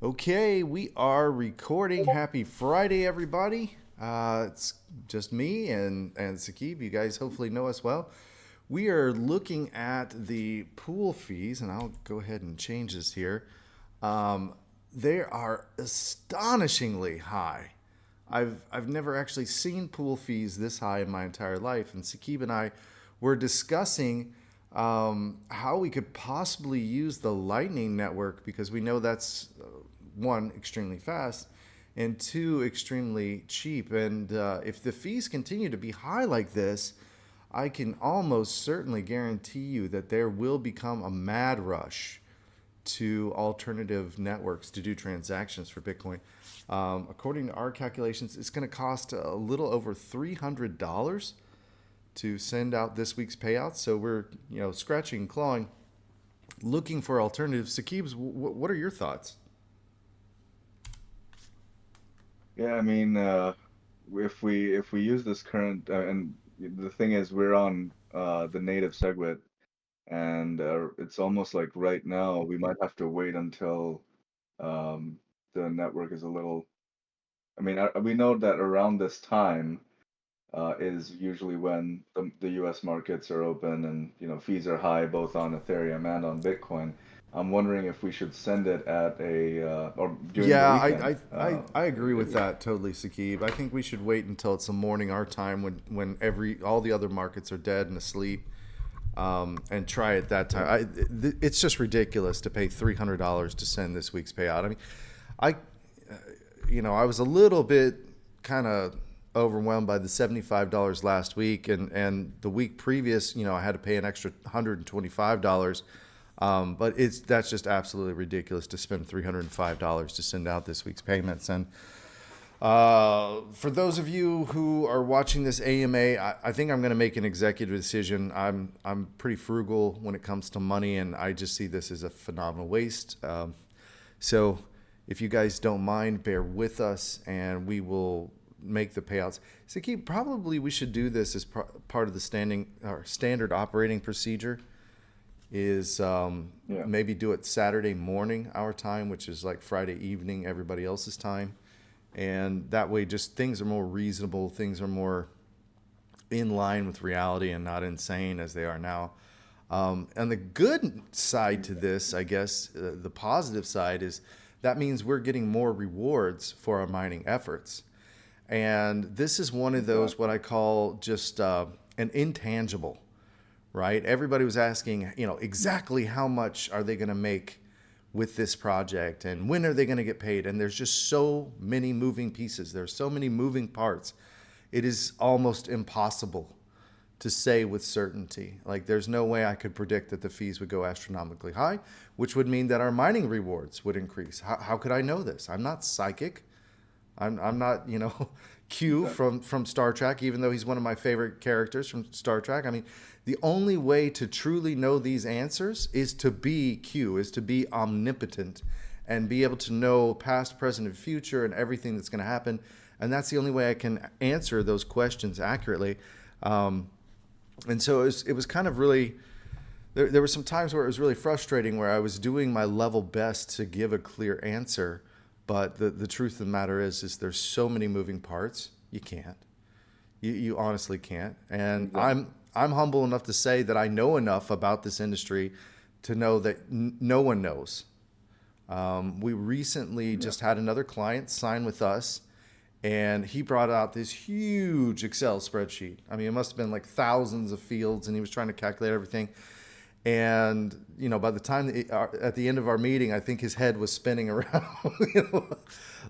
Okay, we are recording. Happy Friday, everybody. It's just me and Sakib. You guys hopefully know us well. We are looking at the pool fees, and I'll go ahead and change this here. Um, they are astonishingly high. I've never actually seen pool fees this high in my entire life, and Sakib and I were discussing how we could possibly use the Lightning Network because we know that's one, extremely fast, and two, extremely cheap. And if the fees continue to be high like this, I can almost certainly guarantee you that there will become a mad rush to alternative networks to do transactions for Bitcoin. According to our calculations, it's going to cost a little over $300 to send out this week's payouts. So we're scratching and clawing, looking for alternatives. Sakib's, what are your thoughts? Yeah, if we use this current and the thing is we're on the native SegWit and it's almost like right now we might have to wait until the network is a little. We know that around this time is usually when the U.S. markets are open and fees are high both on Ethereum and on Bitcoin. I'm wondering if we should send it at a or during the Yeah, weekend. I agree with that totally, Sakib. I think we should wait until it's the morning our time when all the other markets are dead and asleep, and try it that time. Yeah. It's just ridiculous to pay $300 to send this week's payout. I mean, I I was a little bit kind of overwhelmed by the $75 last week, and the week previous, I had to pay an extra $125. But that's just absolutely ridiculous to spend $305 to send out this week's payments. And for those of you who are watching this AMA, I think I'm going to make an executive decision. I'm pretty frugal when it comes to money, and I just see this as a phenomenal waste. So if you guys don't mind, bear with us, and we will make the payouts. Saki, probably we should do this as part of the standard operating procedure. Is Yeah. maybe do it Saturday morning our time, which is like Friday evening everybody else's time, and that way just things are more reasonable, things are more in line with reality and not insane as they are now. And the good side to this, I guess, the positive side is that means we're getting more rewards for our mining efforts. And this is one of those, what Exactly. I call just an intangible, right? Everybody was asking, exactly how much are they going to make with this project and when are they going to get paid? And there's just so many moving pieces. There's so many moving parts. It is almost impossible to say with certainty. Like, there's no way I could predict that the fees would go astronomically high, which would mean that our mining rewards would increase. How could I know this? I'm not psychic. I'm not, Q Exactly. from Star Trek, even though he's one of my favorite characters from Star Trek. I mean, the only way to truly know these answers is to be Q, is to be omnipotent and be able to know past, present, and future and everything that's going to happen. And that's the only way I can answer those questions accurately. Um, and so it was kind of really, there were some times where it was really frustrating where I was doing my level best to give a clear answer, but the truth of the matter is there's so many moving parts, you can't. You honestly can't. And Exactly. I'm humble enough to say that I know enough about this industry to know that no one knows. We recently Yeah. just had another client sign with us, and he brought out this huge Excel spreadsheet. I mean, it must have been like thousands of fields, and he was trying to calculate everything. And by the time at the end of our meeting, I think his head was spinning around,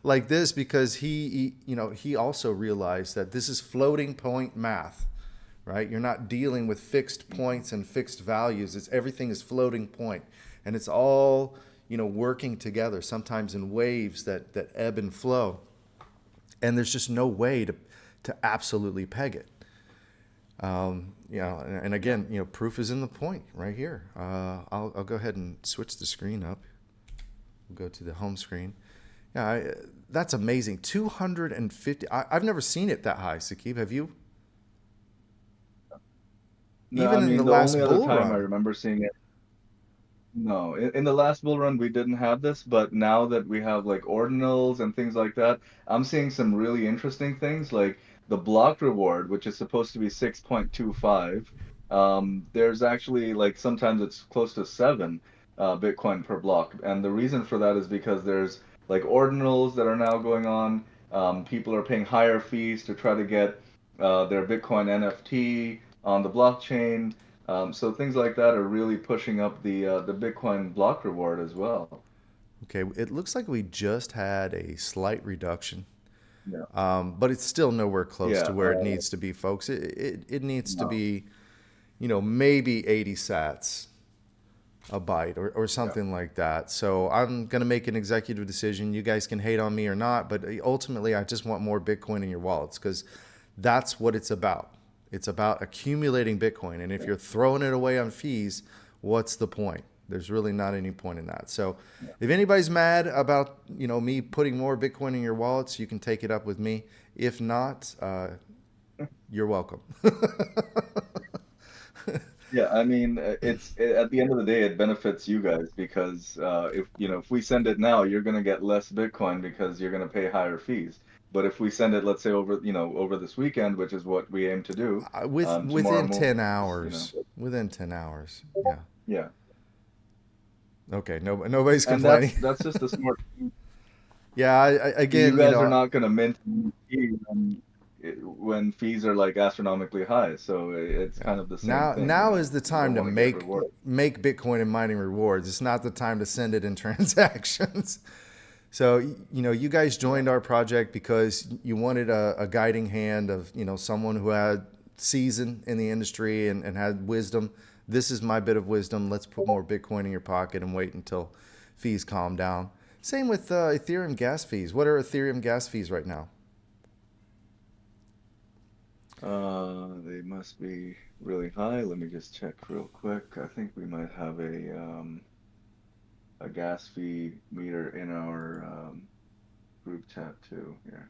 like this because he also realized that this is floating point math, right? You're not dealing with fixed points and fixed values. It's everything is floating point, and it's all working together. Sometimes in waves that ebb and flow, and there's just no way to absolutely peg it. And again, proof is in the point right here. I'll go ahead and switch the screen up. We'll go to the home screen. Yeah, that's amazing. 250. I've never seen it that high, Sakib. Have you? No, Even in the the only last other bull time I run. remember seeing it. No, in the last bull run we didn't have this, but now that we have like ordinals and things like that, I'm seeing some really interesting things like the block reward, which is supposed to be 6.25. There's actually like sometimes it's close to 7 Bitcoin per block, and the reason for that is because there's like ordinals that are now going on. People are paying higher fees to try to get their Bitcoin NFT on the blockchain. So things like that are really pushing up the Bitcoin block reward as well. Okay, it looks like we just had a slight reduction, Yeah, but it's still nowhere close yeah, to where it needs to be, folks. It needs to no, be, maybe 80 sats a byte or yeah, something like that. So I'm going to make an executive decision. You guys can hate on me or not, but ultimately, I just want more Bitcoin in your wallets because that's what it's about. It's about accumulating Bitcoin. And if yeah, you're throwing it away on fees, what's the point? There's really not any point in that. So yeah. if anybody's mad about me putting more Bitcoin in your wallets, you can take it up with me. If not, you're welcome. Yeah, I mean, at the end of the day, it benefits you guys because if we send it now, you're gonna get less Bitcoin because you're gonna pay higher fees. But if we send it, let's say over this weekend, which is what we aim to do, tomorrow Within morning, 10 hours. Within 10 hours. Yeah. yeah. Okay. Nobody's And complaining. that's just a smart. Yeah. You Again, guys are not going to mint new fees when fees are like astronomically high. So it's yeah. kind of the same thing, Now is the You don't time to want to get rewarded. make Bitcoin and mining rewards. It's not the time to send it in transactions. So, you guys Yeah. joined our project because you wanted a guiding hand of, someone who had season in the industry and had wisdom. This is my bit of wisdom. Let's put more Bitcoin in your pocket and wait until fees calm down. Same with Ethereum gas fees. What are Ethereum gas fees right now? They must be really high. Let me just check real quick. I think we might have a gas fee meter in our group chat too here.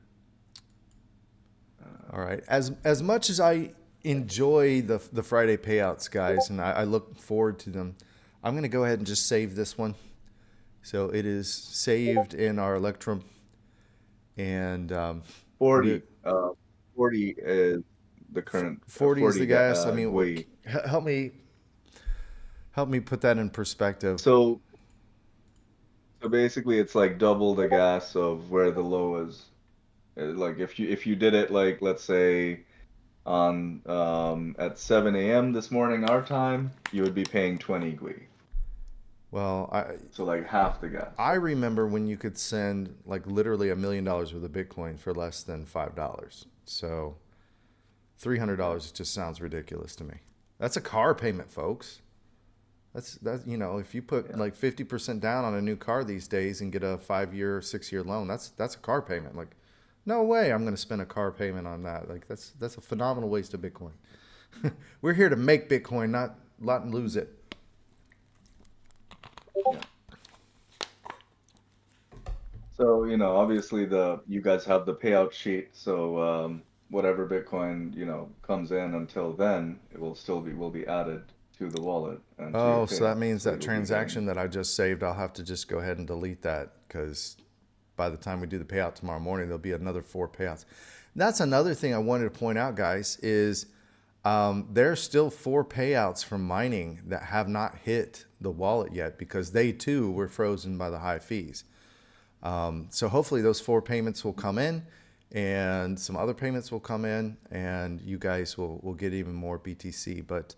All Uh, right. As much as I enjoy the Friday payouts, guys, and I look forward to them, I'm going to go ahead and just save this one. So it is saved in our Electrum, and we 40 40 is the current 40 is the 40 gas. I mean, GUI. help me put that in perspective. So So basically, it's like double the gas of where the low is. Like if you did it like let's say on at 7 a.m. this morning our time, you would be paying 20 GUI. Well, So like half the gas. I remember when you could send like literally $1 million worth of Bitcoin for less than $5. So Yeah. $300 just sounds ridiculous to me. That's a car payment, folks. That if you put Yeah. like 50% down on a new car these days and get a 5 year, 6 year loan, that's a car payment. Like, no way I'm going to spend a car payment on that. Like that's a phenomenal waste of Bitcoin. We're here to make Bitcoin, not lose it. Yeah. So, obviously the you guys have the payout sheet, so whatever Bitcoin, comes in until then, it will be added to the wallet and to your Oh, so that payout. means So that you'll be getting transaction that I just saved, I'll have to just go ahead and delete that because by the time we do the payout tomorrow morning, there'll be another 4 payouts. That's another thing I wanted to point out, guys, is there's still 4 payouts from mining that have not hit the wallet yet because they too were frozen by the high fees. So hopefully those 4 payments will come in and some other payments will come in and you guys will get even more BTC. But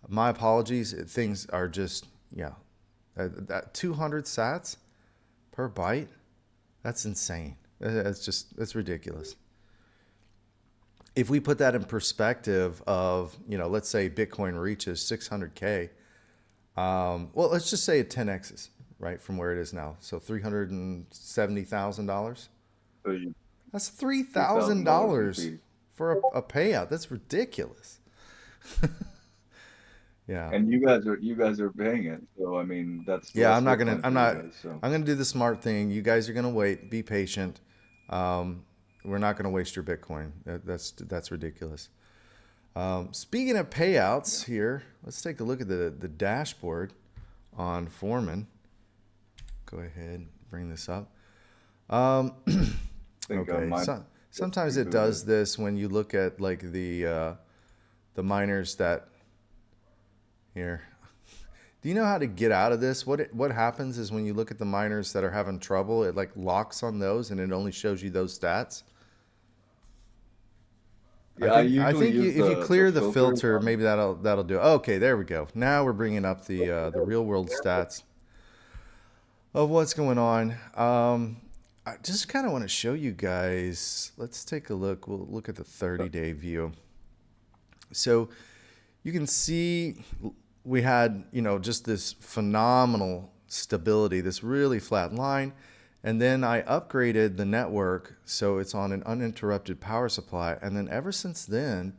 my apologies. Things are just, yeah, that 200 sats per byte, that's insane. It's ridiculous. If we put that in perspective of, let's say Bitcoin reaches 600K, well, let's just say it 10x's, right, from where it is now. So $370,000. so you That's $3,000 in $3,000 fees. for a payout. That's ridiculous. Yeah. And you guys are paying it. So I mean, that's Yeah, less Bitcoin I'm for you not, guys. So I'm gonna do the smart thing. You guys are gonna wait, be patient. Um, we're not gonna waste your Bitcoin. That's ridiculous. Speaking of yeah. payouts here, let's take a look at the dashboard on Foreman. Go ahead, bring this up. Um, I think okay, mine so gets sometimes it rebooted. does this when you look at like the miners that here. Do you know how to get out of this? What happens is when you look at the miners that are having trouble, it like locks on those and it only shows you those stats. I Yeah, I think I usually think you, use if you the clear the filters filter, on. maybe that'll do it. Okay, there we go. Now we're bringing up the real world stats of what's going on. I just kind of want to show you guys. Let's take a look. We'll look at the 30-day view. So you can see we had, just this phenomenal stability, this really flat line. And then I upgraded the network so it's on an uninterrupted power supply. And then ever since then,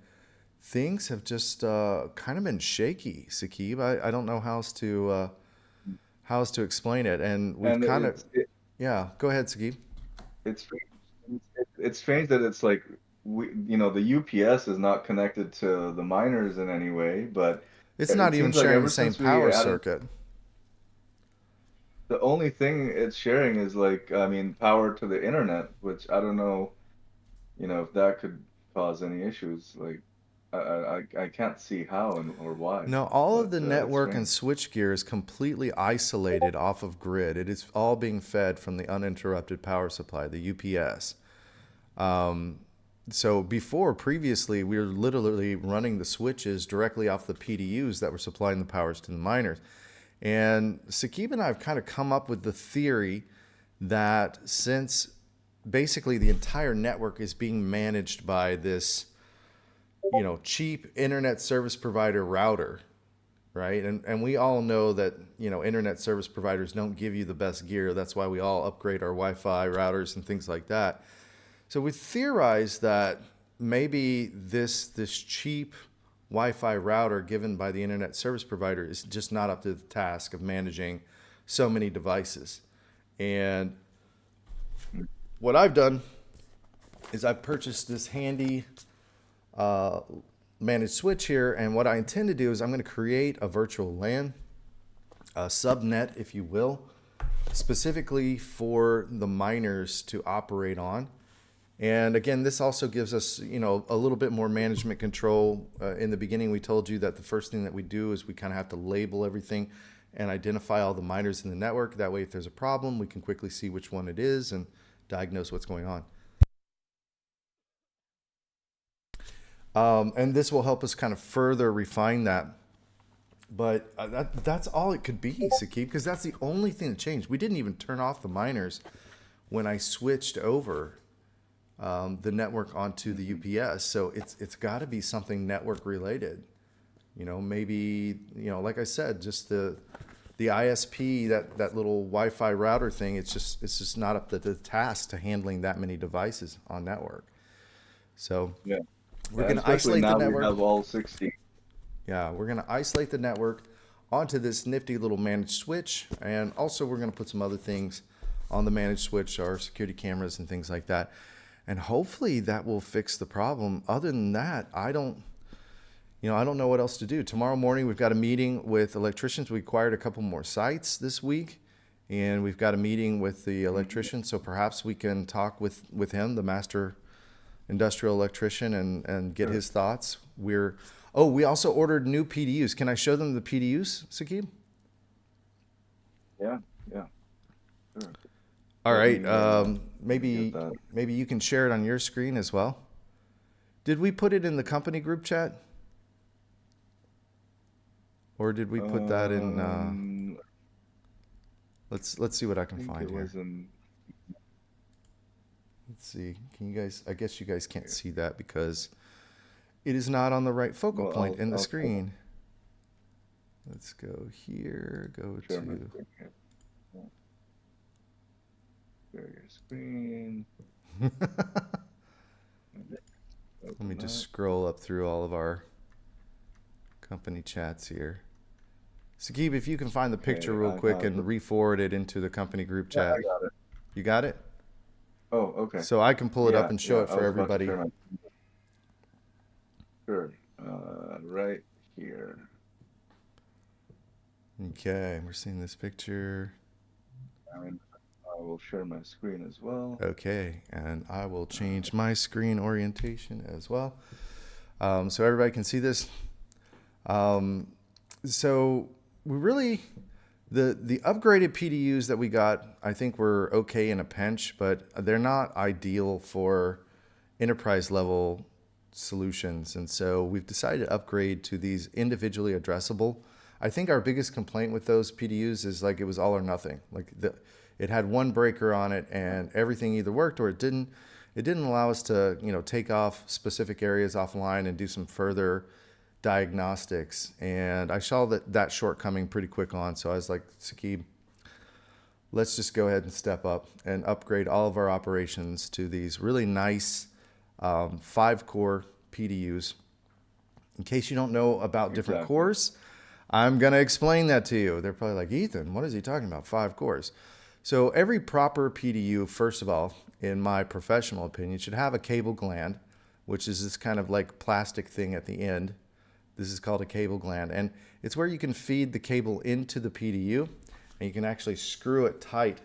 things have just kind of been shaky, Sakib. I don't know how else to explain it. And we've And kind of, yeah, go ahead, Sakib. it's it's strange that it's like the UPS is not connected to the miners in any way, but It's not it even seems like sharing the ever same since we power added, circuit. the only thing it's sharing is like, I mean, power to the internet, which I don't know, if that could cause any issues. Like, I can't see how and or why, No, all of but the it's network and strange. switch gear is completely isolated off of grid. It is all being fed from the uninterrupted power supply, the UPS. So previously, we were literally running the switches directly off the PDUs that were supplying the powers to the miners. And Sakib and I have kind of come up with the theory that since basically the entire network is being managed by this, cheap internet service provider router, right? And we all know that, internet service providers don't give you the best gear. That's why we all upgrade our Wi-Fi routers and things like that. So we theorized that maybe this cheap Wi-Fi router given by the internet service provider is just not up to the task of managing so many devices. And what I've done is I've purchased this handy uh, managed switch here, and what I intend to do is I'm going to create a virtual LAN, a subnet, if you will, specifically for the miners to operate on. And again, this also gives us, a little bit more management control. In the beginning, we told you that the first thing that we do is we kind of have to label everything and identify all the miners in the network. That way, if there's a problem, we can quickly see which one it is and diagnose what's going on. And this will help us kind of further refine that. But that's all it could be, Sakib, because that's the only thing that changed. We didn't even turn off the miners when I switched over the network onto the UPS. So it's got to be something network related. Maybe, like I said, just the ISP, that little Wi-Fi router thing. It's just not up to the task to handling that many devices on network. So Yeah, we're and going to especially isolate the now we network. have all 60. Yeah, we're going to isolate the network onto this nifty little managed switch. And also we're going to put some other things on the managed switch, our security cameras and things like that. And hopefully that will fix the problem. Other than that, I don't know what else to do. Tomorrow morning, we've got a meeting with electricians. We acquired a couple more sites this week, and we've got a meeting with the electrician. So perhaps we can talk with him, the master industrial electrician, and get Sure. his thoughts. We also ordered new PDUs. Can I show them the PDUs, Sakib? Yeah, yeah, sure. All right. Let me get Maybe that. maybe you can share it on your screen as well. Did we put it in the company group chat, or did we put that in? Um, Let's see what I I can think find it here. was in. Let's see. Can you guys? I guess you guys can't see that because it is not on the right focal Well, point in the I'll try to screen. Let's go here. Go share my to. screen here. Yeah, share your screen. Let me Open just that. scroll up through all of our company chats here. Sakib, if you can find the picture Okay, real I quick have and the. re-forward it into the company group Yeah, I chat. got it. You got it? Oh, okay. So I can pull it up Yeah, and show yeah. it I for was about to everybody. share my. Sure. Right here. Okay, we're seeing this picture. And I will share my screen as well. Okay, and I will change my screen orientation as well, so everybody can see this. Um, so we really the upgraded PDUs that we got, I think were okay in a pinch, but they're not ideal for enterprise level solutions. And so we've decided to upgrade to these individually addressable. I think our biggest complaint with those PDUs is like it was all or nothing. It had one breaker on it and everything either worked or it didn't. It didn't allow us to, take off specific areas offline and do some further diagnostics. And I saw that shortcoming pretty quick on. So I was like, Sakib, let's just go ahead and step up and upgrade all of our operations to these really nice 5-core PDUs. In case you don't know about different Exactly. cores, I'm going to explain that to you. They're probably like, Ethan, what is he talking about? 5 cores. So every proper PDU, first of all, in my professional opinion, should have a cable gland, which is this kind of like plastic thing at the end. This is called a cable gland. And it's where you can feed the cable into the PDU, and you can actually screw it tight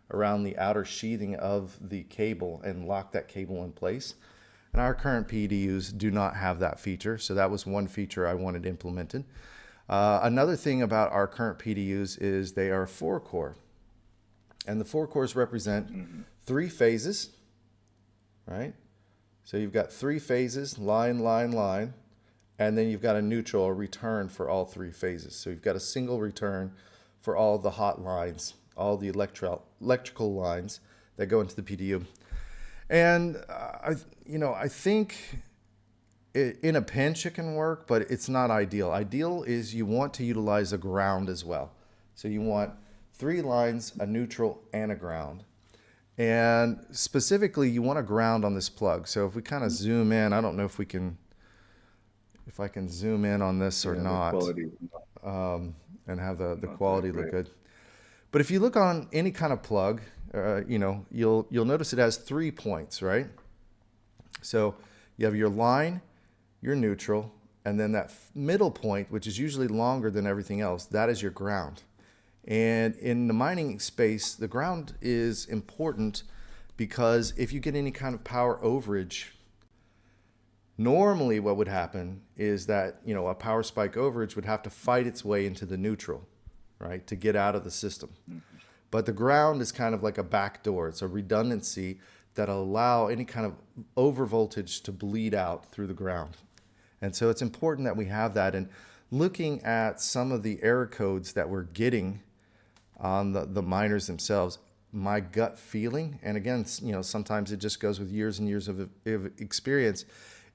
around the outer sheathing of the cable and lock that cable in place. And our current PDUs do not have that feature, so that was one feature I wanted implemented. Another thing about our current PDUs is they are 4-core. And the 4 cores represent 3 phases, right? So you've got 3 phases, line, line, line, and then you've got a neutral, a return for all 3 phases. So you've got a single return for all the hot lines, all the electrical lines that go into the PDU. And I think in a pinch it can work, but it's not ideal. Ideal is you want to utilize a ground as well. So you want 3 lines, a neutral, and a ground. And specifically, you want a ground on this plug. So if we kind of zoom in, I don't know if I can zoom in on this or Yeah, the not, quality is and have the not that quality look great. good. But if you look on any kind of plug, you'll notice it has 3 points, right? So you have your line, your neutral, and then that middle point, which is usually longer than everything else, that is your ground. And in the mining space, the ground is important because if you get any kind of power overage, normally what would happen is that, a power spike overage would have to fight its way into the neutral, right, to get out of the system. But the ground is kind of like a back door. It's a redundancy that allow any kind of overvoltage to bleed out through the ground. And so it's important that we have that. And looking at some of the error codes that we're getting on the miners themselves, my gut feeling, and again, sometimes it just goes with years and years of experience,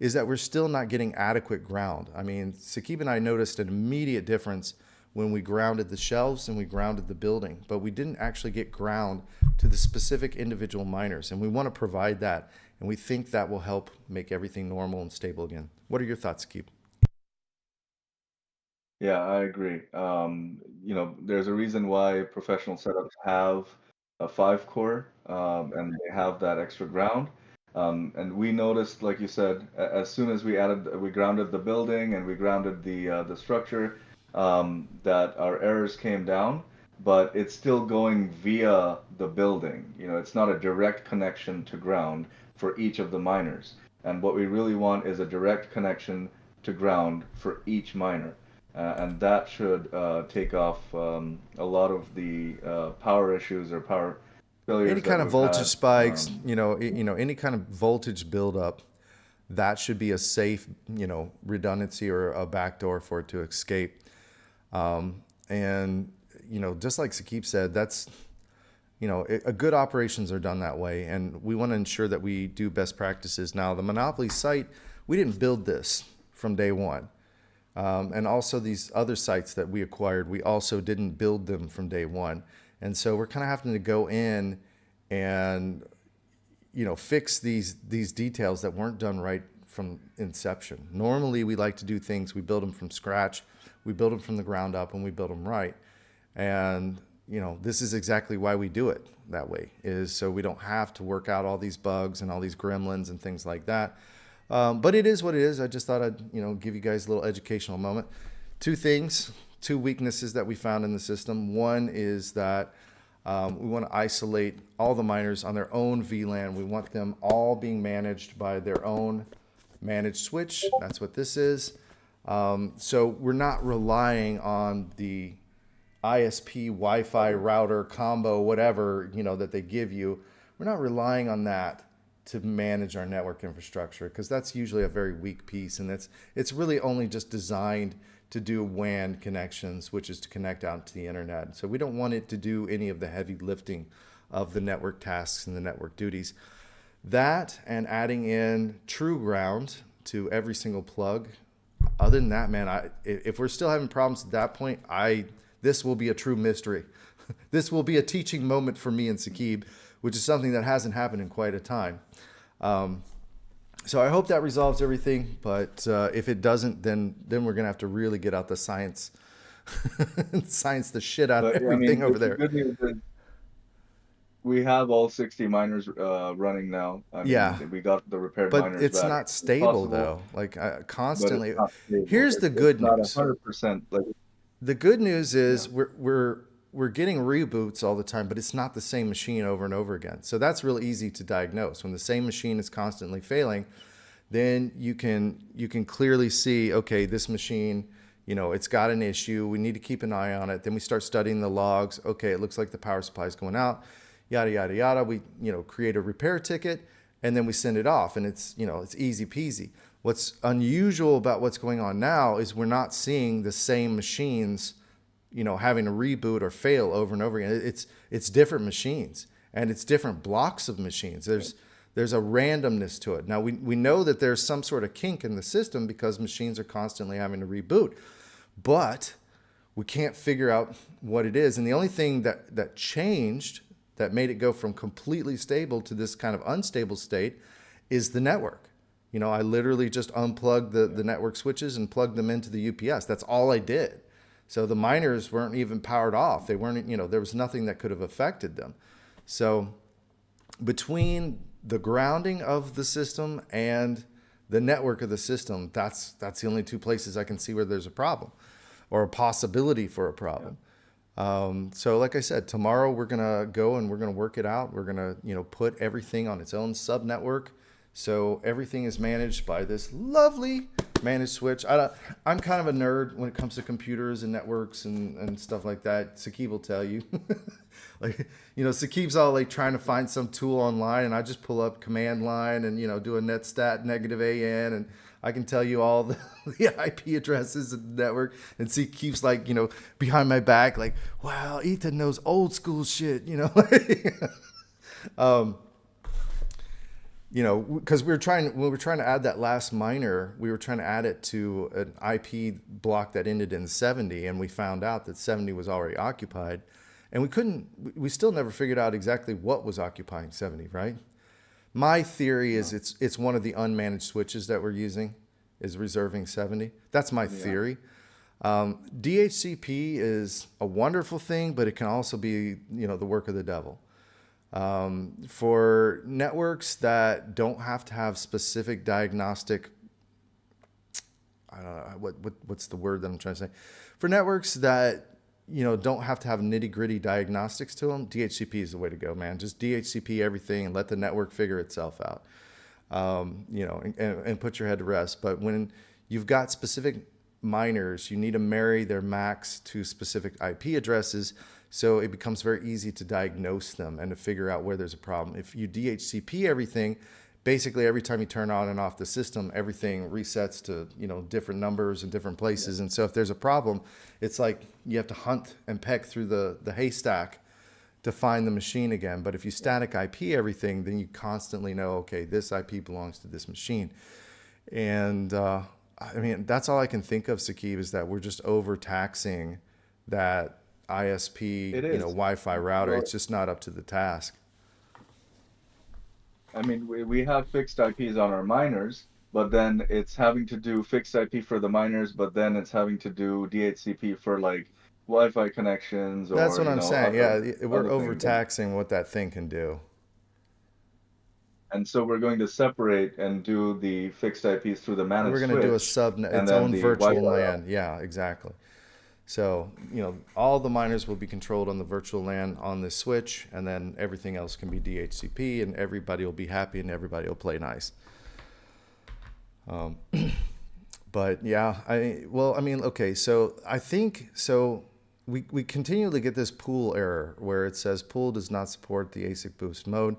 is that we're still not getting adequate ground. I mean, Sakib and I noticed an immediate difference when we grounded the shelves and we grounded the building, but we didn't actually get ground to the specific individual miners, and we want to provide that, and we think that will help make everything normal and stable again. What are your thoughts, Sakib? Yeah, I agree. There's a reason why professional setups have a 5 core, and they have that extra ground. And we noticed, like you said, as soon as we grounded the building and we grounded the structure, that our errors came down. But it's still going via the building. It's not a direct connection to ground for each of the miners. And what we really want is a direct connection to ground for each miner. And that should take off a lot of the power issues or power Any failures that kind of we've voltage had. spikes, any kind of voltage buildup, that should be a safe, redundancy or a backdoor for it to escape. And just like Sakib said, that's a good operations are done that way, and we want to ensure that we do best practices. Now, the Monopoly site, we didn't build this from day one. And also these other sites that we acquired, we also didn't build them from day one. And so we're kind of having to go in and, fix these details that weren't done right from inception. Normally we like to do things, we build them from scratch, we build them from the ground up, and we build them right. And, this is exactly why we do it that way, is so we don't have to work out all these bugs and all these gremlins and things like that. But it is what it is. I just thought I'd give you guys a little educational moment. 2 things two weaknesses that we found in the system. One is that we want to isolate all the miners on their own VLAN. We want them all being managed by their own managed switch. That's what this is. So we're not relying on the ISP Wi-Fi router combo, whatever, that they give you. We're not relying on that to manage our network infrastructure, because that's usually a very weak piece, and it's really only just designed to do WAN connections, which is to connect out to the internet. So we don't want it to do any of the heavy lifting of the network tasks and the network duties. That and adding in true ground to every single plug. Other than that, man, if we're still having problems at that point, this will be a true mystery. This will be a teaching moment for me and Saqib, which is something that hasn't happened in quite a time. So I hope that resolves everything. But if it doesn't, then we're gonna have to really get out the science, science the shit out of But yeah, I everything mean, over the there. good news is we have all 60 miners running now. I mean, Yeah, we got the repaired but miners it's back. not It's stable possible, though. Like but it's constantly. not stable. Here's the It's good not news. 100%. Like, The good news yeah, is we're getting reboots all the time, but it's not the same machine over and over again. So that's real easy to diagnose. When the same machine is constantly failing, then you can clearly see, okay, this machine, it's got an issue. We need to keep an eye on it. Then we start studying the logs. Okay, it looks like the power supply is going out. Yada yada yada. We create a repair ticket, and then we send it off, and it's easy peasy. What's unusual about what's going on now is we're not seeing the same machines, having to reboot or fail over and over again. It's different machines, and it's different blocks of machines. There's a randomness to it. Now we know that there's some sort of kink in the system because machines are constantly having to reboot, but we can't figure out what it is. And the only thing that changed, that made it go from completely stable to this kind of unstable state, is the network. I literally just unplugged the network switches and plugged them into the UPS. That's all I did. So the miners weren't even powered off. They weren't, there was nothing that could have affected them. So between the grounding of the system and the network of the system, that's the only two places I can see where there's a problem or a possibility for a problem. So like I said, tomorrow we're gonna go and we're gonna work it out. We're gonna put everything on its own sub network, so everything is managed by this lovely managed switch. I'm kind of a nerd when it comes to computers and networks and stuff like that. Saqib will tell you. Like, Saqib's all like trying to find some tool online, and I just pull up command line and do a netstat -an, and I can tell you all the IP addresses of the network. And Saqib's like, behind my back, like, wow, Ethan knows old school shit, because when we were trying to add that last miner, we were trying to add it to an IP block that ended in 70, and we found out that 70 was already occupied, and we still never figured out exactly what was occupying 70, right? My theory is it's one of the unmanaged switches that we're using is reserving 70. That's my theory. DHCP is a wonderful thing, but it can also be, the work of the devil. For networks that don't have to have specific diagnostic, I don't know what's the word that I'm trying to say. For networks that don't have to have nitty gritty diagnostics to them, DHCP is the way to go, man. Just DHCP everything and let the network figure itself out. And put your head to rest. But when you've got specific miners, you need to marry their MACs to specific IP addresses, so it becomes very easy to diagnose them and to figure out where there's a problem. If you DHCP everything, basically every time you turn on and off the system, everything resets to different numbers and different places. Yeah. And so if there's a problem, it's like you have to hunt and peck through the haystack to find the machine again. But if you static IP everything, then you constantly know, okay, this IP belongs to this machine. And that's all I can think of, Saqib, is that we're just overtaxing that ISP, it is. Wi-Fi router. Well, it's just not up to the task. I mean, we have fixed IPs on our miners, but then it's having to do fixed IP for the miners, but then it's having to do DHCP for like Wi-Fi connections That's or what I'm saying. other Yeah, we're other things. overtaxing what that thing can do. And so we're going to separate and do the fixed IPs through the We're managed going to do a switch, subnet, and its then own the virtual Wi-Fi route. LAN. Yeah, exactly. So, all the miners will be controlled on the virtual LAN on this switch, and then everything else can be DHCP, and everybody will be happy and everybody will play nice. But yeah, okay, so I think, we continually get this pool error where it says pool does not support the ASIC boost mode.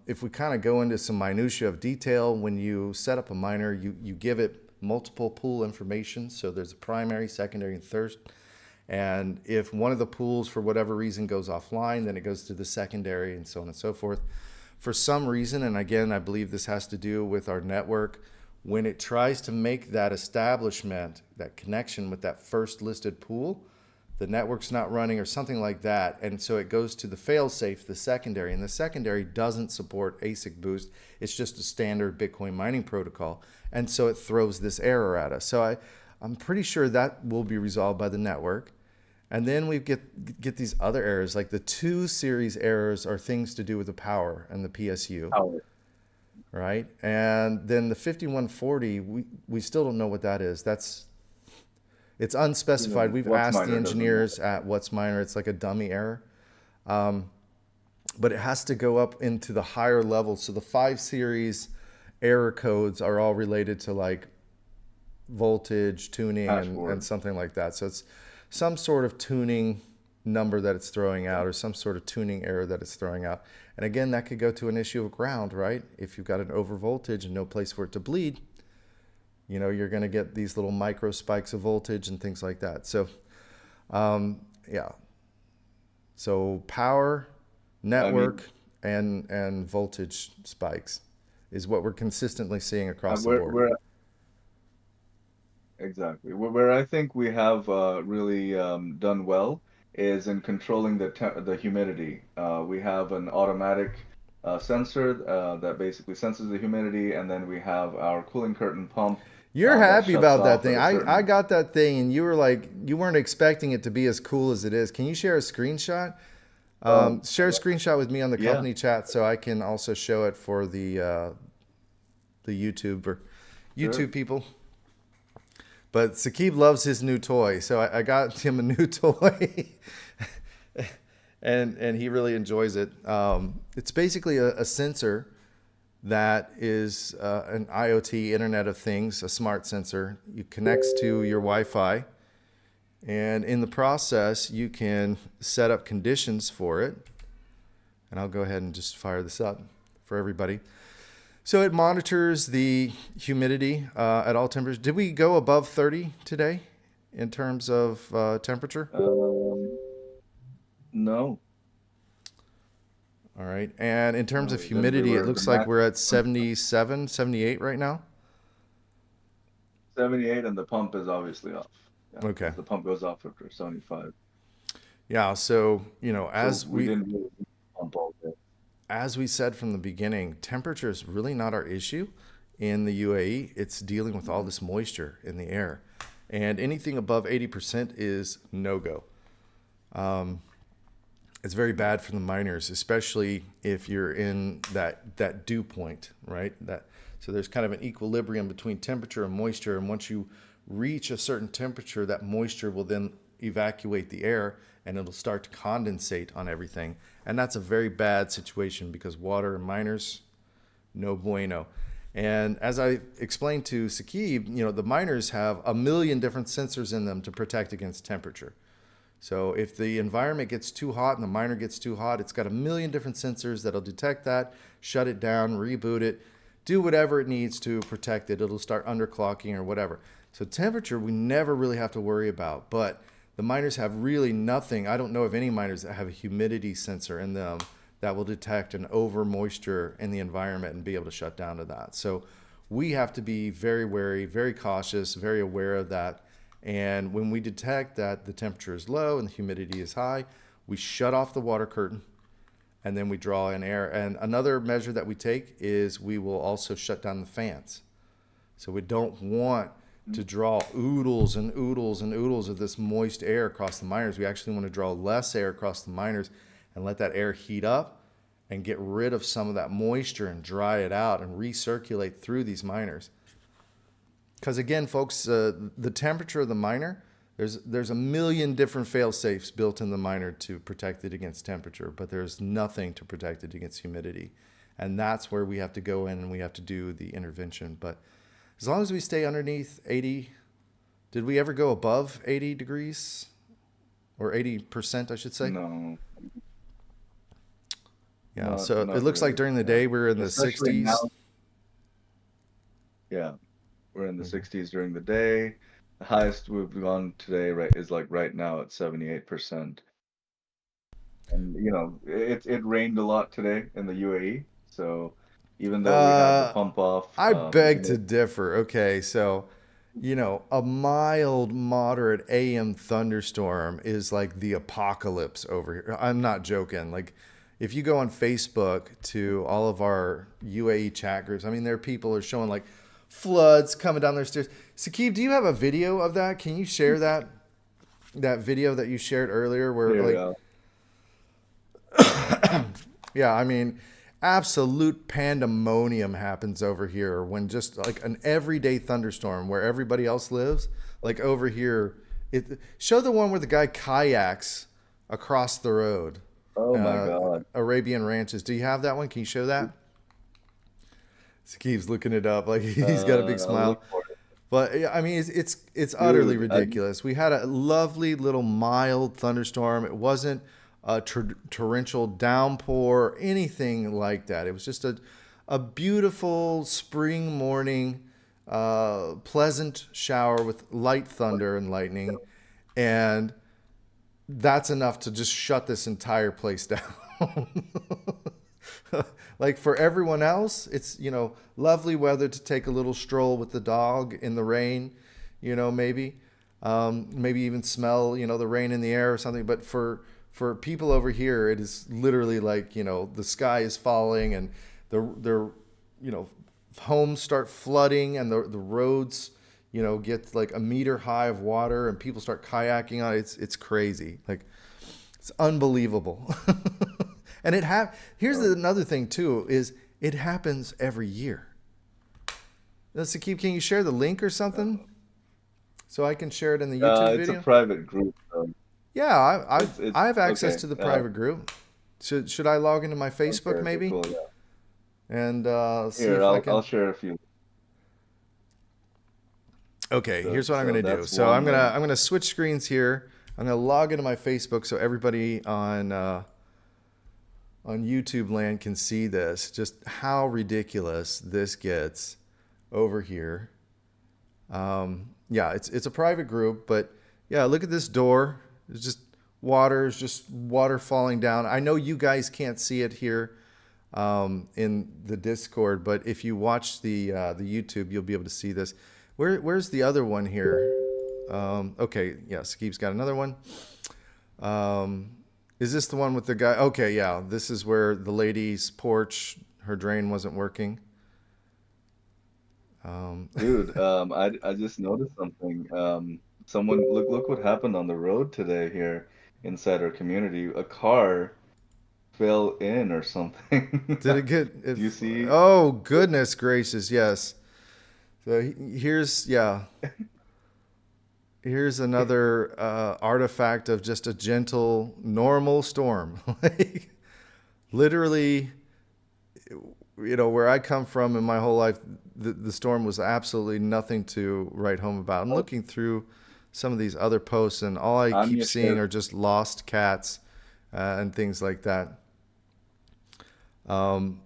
If we kind of go into some minutia of detail, when you set up a miner, you give it multiple pool information. So there's a primary, secondary, and third. And if one of the pools, for whatever reason, goes offline, then it goes to the secondary and so on and so forth. For some reason, and again, I believe this has to do with our network, when it tries to make that establishment, that connection with that first listed pool, the network's not running or something like that. And so it goes to the failsafe, the secondary, and the secondary doesn't support ASIC boost. It's just a standard Bitcoin mining protocol. And so it throws this error at us. So I'm pretty sure that will be resolved by the network. And then we get these other errors, like the 2 series errors are things to do with the power and the PSU. Power. Right? And then the 5140, we still don't know what that is. It's unspecified. We've asked the engineers at What's Miner. It's like a dummy error. But it has to go up into the higher levels. So the 5 series error codes are all related to like voltage, tuning, and something like that. So it's some sort of tuning number that it's throwing out, or some sort of tuning error that it's throwing out. And again, that could go to an issue of ground, right? If you've got an over voltage and no place for it to bleed, you're going to get these little micro spikes of voltage and things like that. So, yeah. So power, network, and voltage spikes is what we're consistently seeing across the board. Exactly. Where I think we have really done well is in controlling the humidity. We have an automatic sensor that basically senses the humidity, and then we have our cooling curtain pump. You're happy about that thing. I got that thing, and you were like, you weren't expecting it to be as cool as it is. Can you share a screenshot? Share a screenshot with me on the company chat so I can also show it for the YouTube people. But Saqib loves his new toy, so I got him a new toy, and he really enjoys it. It's basically a sensor that is an IoT, Internet of Things, a smart sensor. It connects to your Wi-Fi, and in the process, you can set up conditions for it. And I'll go ahead and just fire this up for everybody. So it monitors the humidity at all temperatures. Did we go above 30 today in terms of temperature? No. All right. And in terms of humidity, it looks like we're at 77, 78 right now. 78, and the pump is obviously off. Yeah, okay. The pump goes off after 75. Yeah. So, as we didn't really pump all day. As we said from the beginning, temperature is really not our issue in the UAE. It's dealing with all this moisture in the air. And anything above 80% is no-go. It's very bad for the miners, especially if you're in that dew point, right? So there's kind of an equilibrium between temperature and moisture. And once you reach a certain temperature, that moisture will then evacuate the air and it'll start to condensate on everything. And that's a very bad situation because water and miners, no bueno. And as I explained to Saqib, the miners have 1 million different sensors in them to protect against temperature. So if the environment gets too hot and the miner gets too hot, it's got 1 million different sensors that'll detect that, shut it down, reboot it, do whatever it needs to protect it. It'll start underclocking or whatever. So temperature, we never really have to worry about. But the miners have really nothing. I don't know of any miners that have a humidity sensor in them that will detect an over moisture in the environment and be able to shut down to that. So we have to be very wary, very cautious, very aware of that. And when we detect that the temperature is low and the humidity is high, we shut off the water curtain and then we draw in air. And another measure that we take is we will also shut down the fans. So we don't want to draw oodles and oodles and oodles of this moist air across the miners. We actually want to draw less air across the miners and let that air heat up and get rid of some of that moisture and dry it out and recirculate through these miners. Because again, folks, the temperature of the miner There's a million different fail safes built in the miner to protect it against temperature, but there's nothing to protect it against humidity, and that's where we have to go in and we have to do the intervention. But as long as we stay underneath 80, did we ever go above 80 degrees or 80%, I should say? No, Yeah. So it not looks like really. during the Yeah, day we're in the especially 60s. now. Yeah, we're in the Mhm. 60s during the day. The highest we've gone today, right, is like right now at 78%. And it rained a lot today in the UAE. So even though we had the Uh, pump off, I beg to differ. Okay, so a mild, moderate AM thunderstorm is like the apocalypse over here. I'm not joking. Like, if you go on Facebook to all of our UAE chat groups, I mean, there are people who are showing like floods coming down their stairs. Sakib, do you have a video of that? Can you share that video that you shared earlier, where here, like, yeah, I mean, absolute pandemonium happens over here when just like an everyday thunderstorm where everybody else lives. Like over here, show the one where the guy kayaks across the road. oh my Uh, God. Arabian Ranches. Do you have that one? Can you show that? He keeps looking it up like he's got a big I'll smile. look for it. But yeah, I mean, it's utterly Dude, ridiculous. We had a lovely little mild thunderstorm. It wasn't a torrential downpour or anything like that. It was just a beautiful spring morning, pleasant shower with light thunder and lightning, and that's enough to just shut this entire place down. Like for everyone else, it's lovely weather to take a little stroll with the dog in the rain, maybe, maybe even smell the rain in the air or something. But for people over here, it is literally like the sky is falling and their homes start flooding and the roads get like a meter high of water and people start kayaking on it. It's crazy. Like, it's unbelievable. And here's another thing too, is it happens every year. Sakib, can you share the link or something so I can share it in the YouTube it's a video? private group. So Yeah, I it's have access okay. to the private group. Should I log into my Okay, Facebook okay, maybe cool. Yeah. and see Here, if I I'll can? share a few. Okay, here's what I'm So gonna do. that's So one link. I'm gonna switch screens here. I'm gonna log into my Facebook so everybody on YouTube land can see this. Just how ridiculous this gets over here. Yeah, it's a private group, but yeah, look at this door. It's just water falling down. I know you guys can't see it here in the Discord, but if you watch the YouTube, you'll be able to see this. Where's the other one here? Okay, yeah, Sakib's got another one. Um, is this the one with the guy? Okay, yeah, this is where the lady's porch, her drain wasn't working. Dude, I just noticed something. Someone look what happened on the road today here inside our community. A car fell in or something. Did it get? Do you see? Oh goodness gracious! Yes. So here's another artifact of just a gentle, normal storm. Like literally, where I come from in my whole life, the storm was absolutely nothing to write home about. I'm Oh, looking through some of these other posts, and all I keep Anya seeing shared are just lost cats and things like that.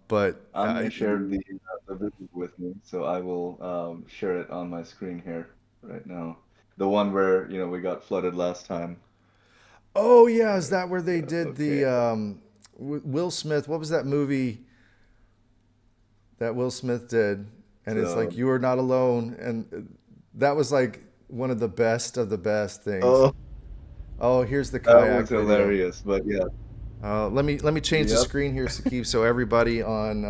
But Anya shared the video with me, so I will share it on my screen here right now. The one where, we got flooded last time. oh yeah, is that where they did Okay. the Will Smith? What was that movie that Will Smith did? And it's So, like you are not alone, and that was like one of the best things. oh, Oh, here's the that was kayak video. hilarious. But yeah, Let me change the yep. screen here, Sakib, so everybody on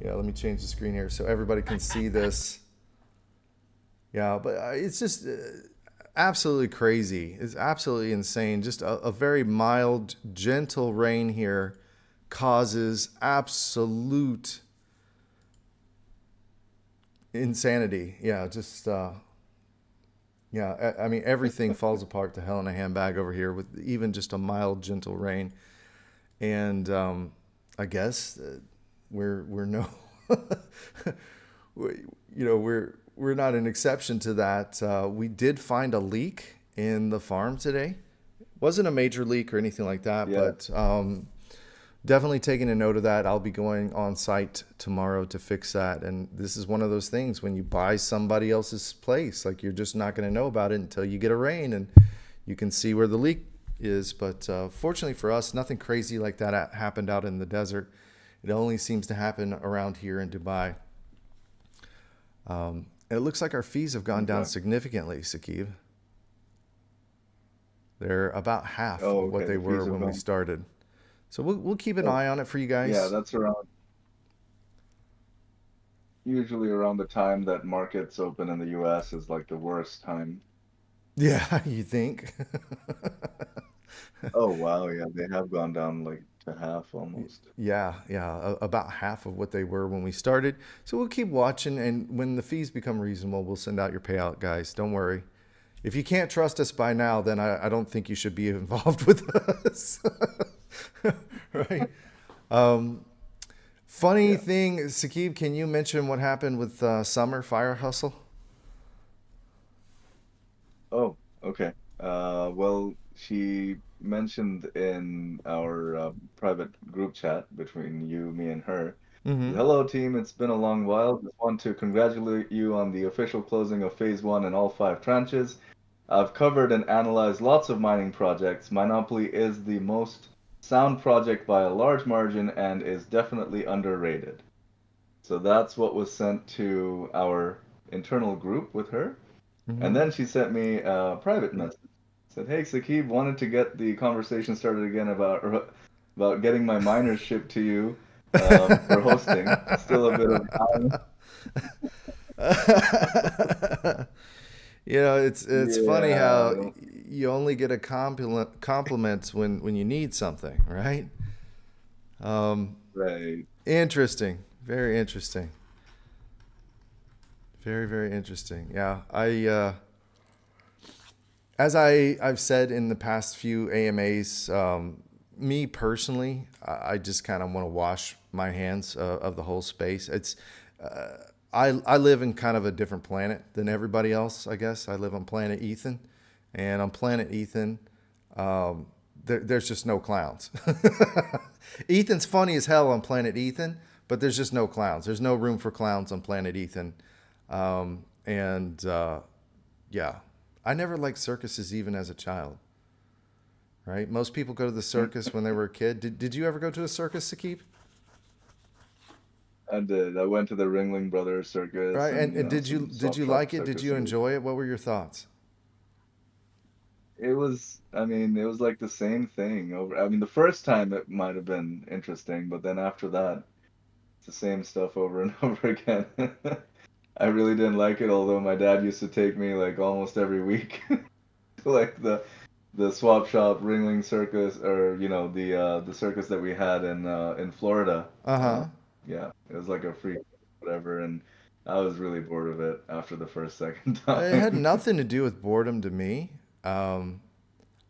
yeah. Let me change the screen here so everybody can see this. Yeah, but it's just absolutely crazy. It's absolutely insane. Just a very mild, gentle rain here causes absolute insanity. Yeah, just Yeah, I mean everything falls apart to hell in a handbag over here with even just a mild, gentle rain. And I guess we're no, we, we're not an exception to that. We did find a leak in the farm today. Wasn't a major leak or anything like that, Yeah. but definitely taking a note of that. I'll be going on site tomorrow to fix that. And this is one of those things when you buy somebody else's place, like you're just not going to know about it until you get a rain and you can see where the leak is. But fortunately for us, nothing crazy like that happened out in the desert. It only seems to happen around here in Dubai. It looks like our fees have gone down Okay. significantly, Sakib. They're about half Oh, of what okay. they The fees were have when we gone. started. So we'll keep an Oh, eye on it for you yeah, guys. that's around usually around the time that markets open in the US is like the worst time. Yeah, you think? Oh, wow, yeah, they have gone down like to half almost. Yeah, about half of what they were when we started. So we'll keep watching, and when the fees become reasonable, we'll send out your payout, guys. Don't worry. If you can't trust us by now, then I don't think you should be involved with us. Right? Funny Yeah. thing, Sakib, can you mention what happened with Summer Fire Hustle? Oh, okay. Well, she mentioned in our private group chat between you, me, and her. Mm-hmm. Hello, team. It's been a long while. Just want to congratulate you on the official closing of Phase 1 and all 5 tranches. I've covered and analyzed lots of mining projects. Mineopoly is the most sound project by a large margin and is definitely underrated. So that's what was sent to our internal group with her. And Mm-hmm. then she sent me a private message. Said, "Hey, Sakib, wanted to get the conversation started again about getting my miners shipped to you for hosting. Still a bit of time." It's funny Yeah, I how don't. you only get a compliment when you need something, right? Um, Right. Interesting, very interesting, very interesting. Yeah, as I've said in the past few AMAs, me personally, I just kind of want to wash my hands of the whole space. I live in kind of a different planet than everybody else. I guess I live on planet Ethan, and on planet Ethan, there's just no clowns. Ethan's funny as hell on planet Ethan, but there's just no clowns. There's no room for clowns on planet Ethan, and yeah, I never liked circuses even as a child. Right? Most people go to the Hmm. circus when they were a kid. Did you ever go to a circus, Sakib? I did. I went to the Ringling Brothers Circus Right? and, And did you some did Swap you Shop like it? Did you circuses. enjoy it? What were your thoughts? It was, I mean, it was like the same thing over. I mean, the first time it might have been interesting, but then after that, it's the same stuff over and over again. I really didn't like it, although my dad used to take me like almost every week to like the Swap Shop Ringling Circus, or the circus that we had in Florida. Uh Uh, huh. yeah, it was like a free whatever, and I was really bored of it after the first second It had time. nothing to do with boredom to me.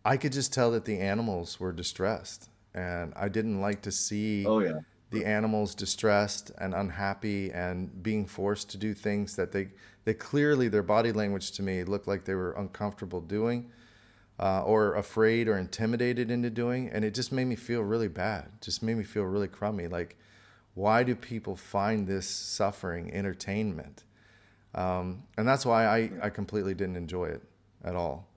I could just tell that the animals were distressed, and I didn't like to see Oh yeah, the animals distressed and unhappy and being forced to do things that they clearly their body language to me looked like they were uncomfortable doing, or afraid or intimidated into doing, and it just made me feel really bad. Just made me feel really crummy. Like, why do people find this suffering entertainment? And that's why I completely didn't enjoy it at all.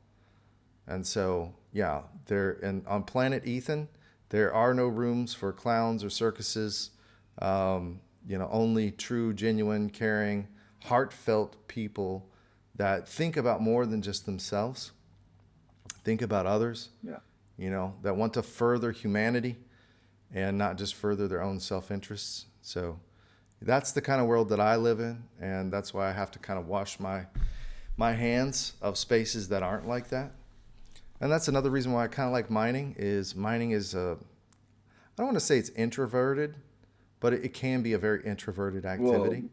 And so, yeah, there and on planet Ethan, there are no rooms for clowns or circuses. Only true, genuine, caring, heartfelt people that think about more than just themselves, think about others, yeah. that want to further humanity and not just further their own self interests. So that's the kind of world that I live in, and that's why I have to kind of wash my hands of spaces that aren't like that. And that's another reason why I kind of like mining is I don't want to say it's introverted, but it can be a very introverted Well, activity.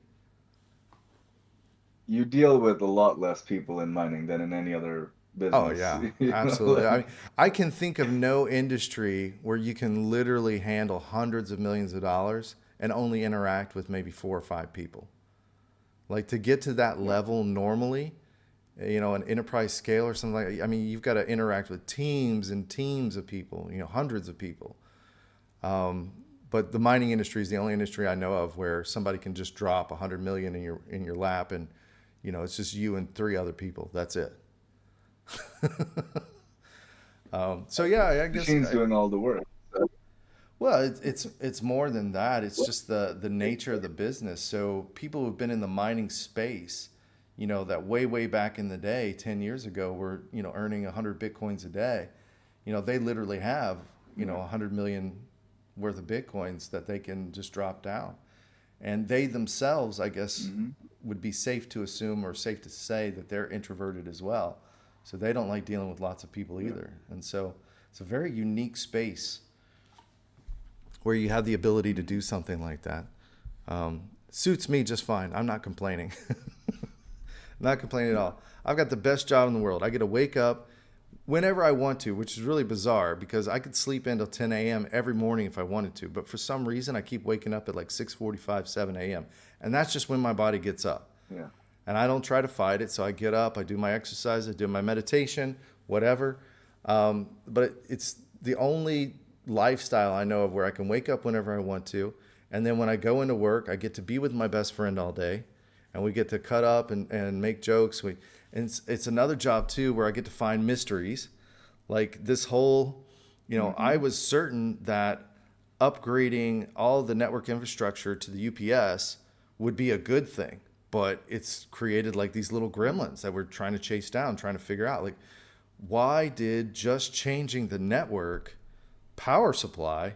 you deal with a lot less people in mining than in any other Oh business. yeah, You know, absolutely. I mean, like I can think of no industry where you can literally handle hundreds of millions of dollars and only interact with maybe 4 or 5 people. Like to get to that yeah, level normally, an enterprise scale or something like that, I mean, you've got to interact with teams and teams of people, hundreds of people. But the mining industry is the only industry I know of where somebody can just drop 100 million in your lap, and it's just you and 3 other people. That's it. So yeah, I guess. machines doing all the work. So, Well, it's more than that. It's just the nature of the business. So people who've been in the mining space, that way back in the day, 10 years ago, were earning 100 bitcoins a day. They literally have yeah. 100 million worth of bitcoins that they can just drop down, and they themselves, I guess, Hmm. would be safe to assume or safe to say that they're introverted as well. So they don't like dealing with lots of people Yeah. either, and so it's a very unique space where you have the ability to Hmm. do something like that. Suits me just fine. I'm not complaining. Not complaining at Yeah. all. I've got the best job in the world. I get to wake up whenever I want to, which is really bizarre because I could sleep until 10 a.m. every morning if I wanted to. But for some reason, I keep waking up at like 6:45, 7 a.m. And that's just when my body gets up. Yeah. And I don't try to fight it. So I get up, I do my exercise, I do my meditation, whatever. But it's the only lifestyle I know of where I can wake up whenever I want to. And then when I go into work, I get to be with my best friend all day. And we get to cut up and make jokes. And it's another job too where I get to find mysteries. Like this whole, Hmm. I was certain that upgrading all the network infrastructure to the UPS would be a good thing, but it's created like these little Yeah. gremlins that we're trying to chase down, trying to figure out like why did just changing the network power supply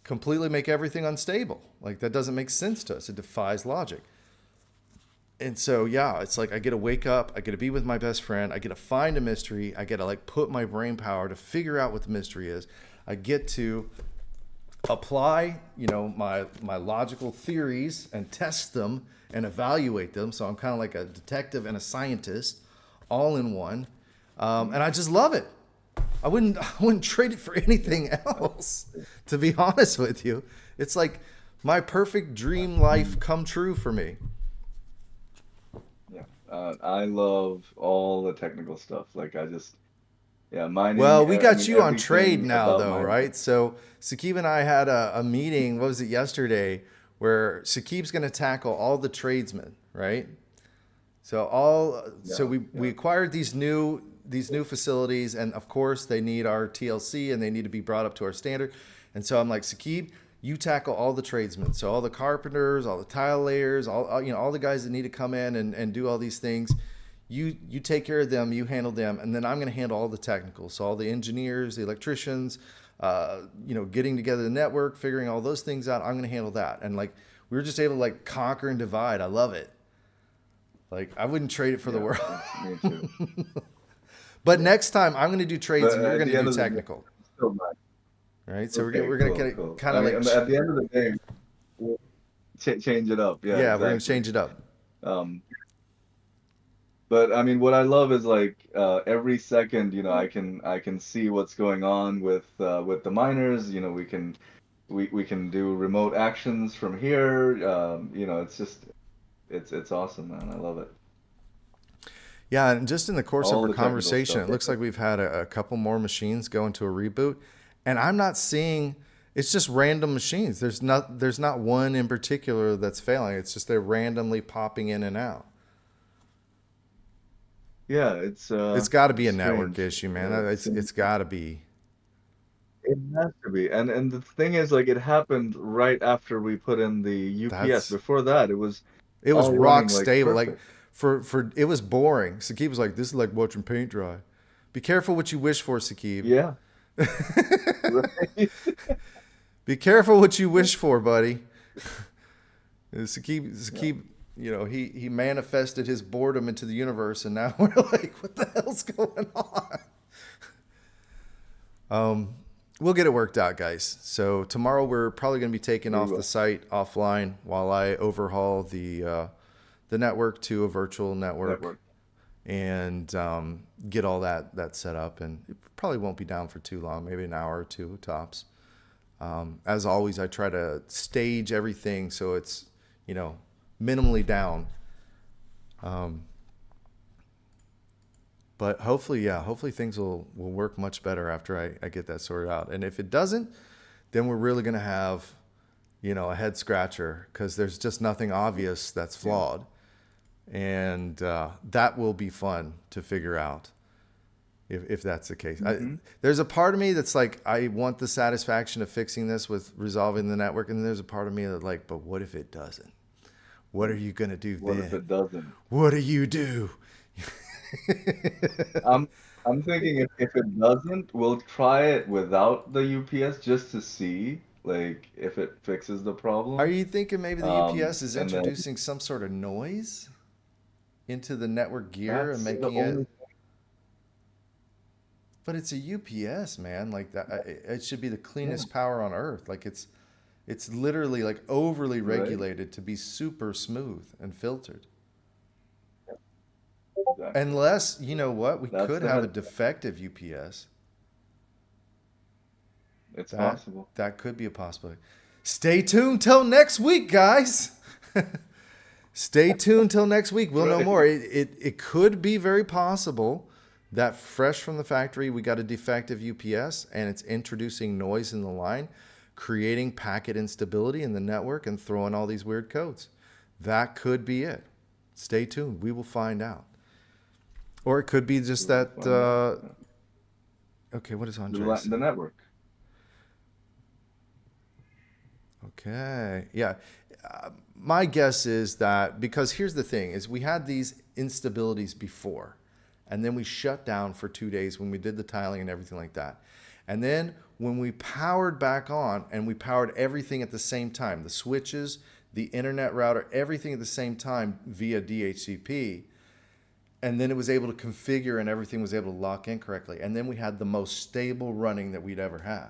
completely make everything unstable? Like that doesn't make sense to us. It defies logic. And so yeah, it's like I get to wake up, I get to be with my best friend, I get to find a mystery, I get to like put my brain power to figure out what the mystery is. I get to apply, my logical theories and test them and evaluate them. So I'm kind of like a detective and a scientist all in one, Hmm. and I just love it. I wouldn't trade it for Yeah. anything else. To be honest with you, it's like my perfect dream life come true for me. Yeah. I love all the technical stuff. Like I just, yeah, mining. Well, we I got mean, you on trade everything now, about though, mining. right? So Sakib and I had a meeting. What was it yesterday? Where Sakib's going to tackle all the tradesmen, right? So Yeah. we Yeah. acquired these new facilities, and of course they need our TLC and they need to be brought up to our standard. And so I'm like, Sakib, you tackle all the tradesmen, so all the carpenters, all the tile layers, all the guys that need to come in and do all these things. You take care of them, you handle them, and then I'm going to handle all the technical. So all the engineers, the electricians, getting together the network, figuring all those things out. I'm going to handle that, and like we were just able to like conquer and divide. I love it. Like I wouldn't trade it for the Yeah. world. Yeah. Me too. But Yeah. next time I'm going to do trades But and you're at going to the do end of the day, technical. it's still mine. All right? So Okay. we're going Cool. to Cool. kind I of like mean, at the end of the day, we'll change it up. Yeah. yeah, we're going to Exactly. change it up. Um, but I mean, what I love is like every second, I can see what's going on with the miners. We can do remote actions from here. It's just it's awesome, man. I love it. Yeah, and just in the course of All our the technical conversation, stuff. it looks like we've had a couple more machines go into a reboot, and I'm not seeing. It's just random machines. There's not one in particular that's failing. It's just they're randomly popping in and out. Yeah, it's It's got to be it's a network strange. issue, man. It It's seems got to be. it has to be. And the thing is, like, it happened right after we put in the UPS. That's Before that, it was It was all rock running like stable. Like perfect. for it was boring. Sakib was like, "This is like watching paint dry." Be careful what you wish for, Sakib. Yeah, right. Be careful what you wish for, buddy. Sakib, Yeah. Sakib, he manifested his boredom into the universe, and now we're like, "What the hell's going on?" We'll get it worked out, guys. So tomorrow we're probably going to be taking We off the will. site offline while I overhaul the the network to a virtual network network. and get all that set up. And it probably won't be down for too long, maybe an hour or two tops. As always, I try to stage everything so it's, you know, minimally down. But hopefully, yeah, hopefully things will work much better after I get that sorted out. And if it doesn't, then we're really going to have, you know, a head scratcher because there's just nothing obvious that's Yeah. flawed. And that will be fun to figure out if that's the case. Hmm. There's a part of me that's like, I want the satisfaction of fixing this with resolving the network. And then there's a part of me that's like, but what if it doesn't? What are you going to do What if then? it doesn't? What do you do? I'm I'm thinking if it doesn't, we'll try it without the UPS just to see like if it fixes the Are problem. you thinking maybe the UPS is And then introducing some sort of noise into the network gear and that's the making only it? But it's a UPS, man. Like that, it should be the yeah, cleanest power on earth. Like it's literally like overly right? regulated to be super smooth and filtered. Exactly. Unless, you know what, we That's could the have a head. defective UPS. It's That possible. that could be a possibility. Stay tuned till next week, guys. Stay tuned till next week. We'll know Right. more. It could be very possible that fresh from the factory, we got a defective UPS and it's introducing noise in the line, creating packet instability in the network and throwing all these weird codes. That could be it. Stay tuned. We will find out. Or it could be just We will that. find out. Yeah. Okay, what does Andre The say? network. Okay. Yeah. My guess is that because here's the thing is we had these instabilities before and then we shut down for 2 days when we did the tiling and everything like that. And then when we powered back on and we powered everything at the same time, the switches, the internet router, everything at the same time via DHCP, and then it was able to configure and everything was able to lock in correctly. And then we had the most stable running that we'd ever had.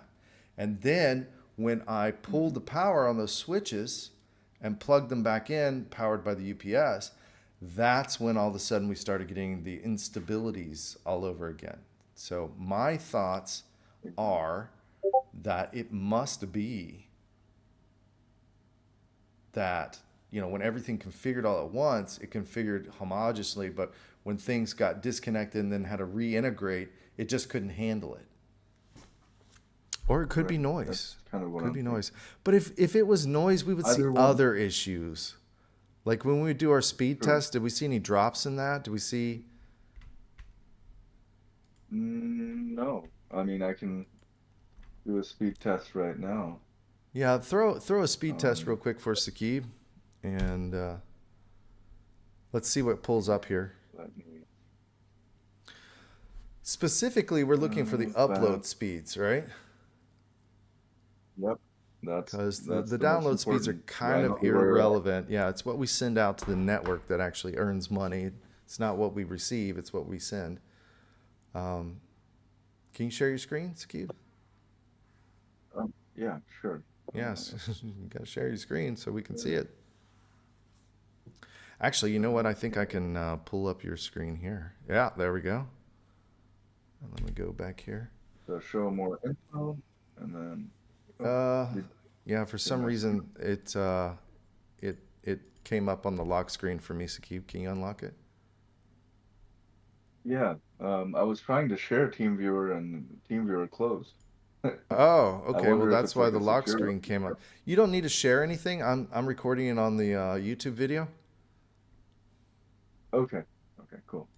And then when I pulled Hmm. the power on those switches and plugged them back in, powered by the UPS, that's when all of a sudden we started getting the instabilities all over again. So my thoughts are that it must be that, you know, when everything configured all at once, it configured homogeneously, but when things got disconnected and then had to reintegrate, it just couldn't handle it. Or it could be Right. noise. That's kind of what Could I'm be thinking. noise. But if it was noise, we would see Either one. other issues. Like when we do our speed True. test, did we see any drops in that? Did we see? No. I mean, I can do a speed test right now. Yeah, throw a speed test real Um, quick for Sakib, and let's see what pulls up here. Let me Specifically, we're looking for the upload fast. speeds, right? Yep. Because That's the the most download speeds are important. I kind know of where irrelevant. Yeah, it's what we send out to the network that actually earns money. It's not what we receive, it's what we send. Um, can you share your screen, Sakib? yeah, sure. Yes, It's you got to share your screen so we can see it. Actually, you know what? I think I okay. can pull up your screen here. Yeah, there we go. Let me go back here. So show more info, and then oh, Uh, did yeah, for did some my screen? reason it came up on the lock screen for me, Sakib. Can you unlock it? Yeah. I was trying to share TeamViewer and TeamViewer closed. Oh, I okay. Well, wonder if that's it's why like the a lock security. screen came up. You don't need to share anything. I'm recording it on the YouTube video. Okay. Okay. Cool.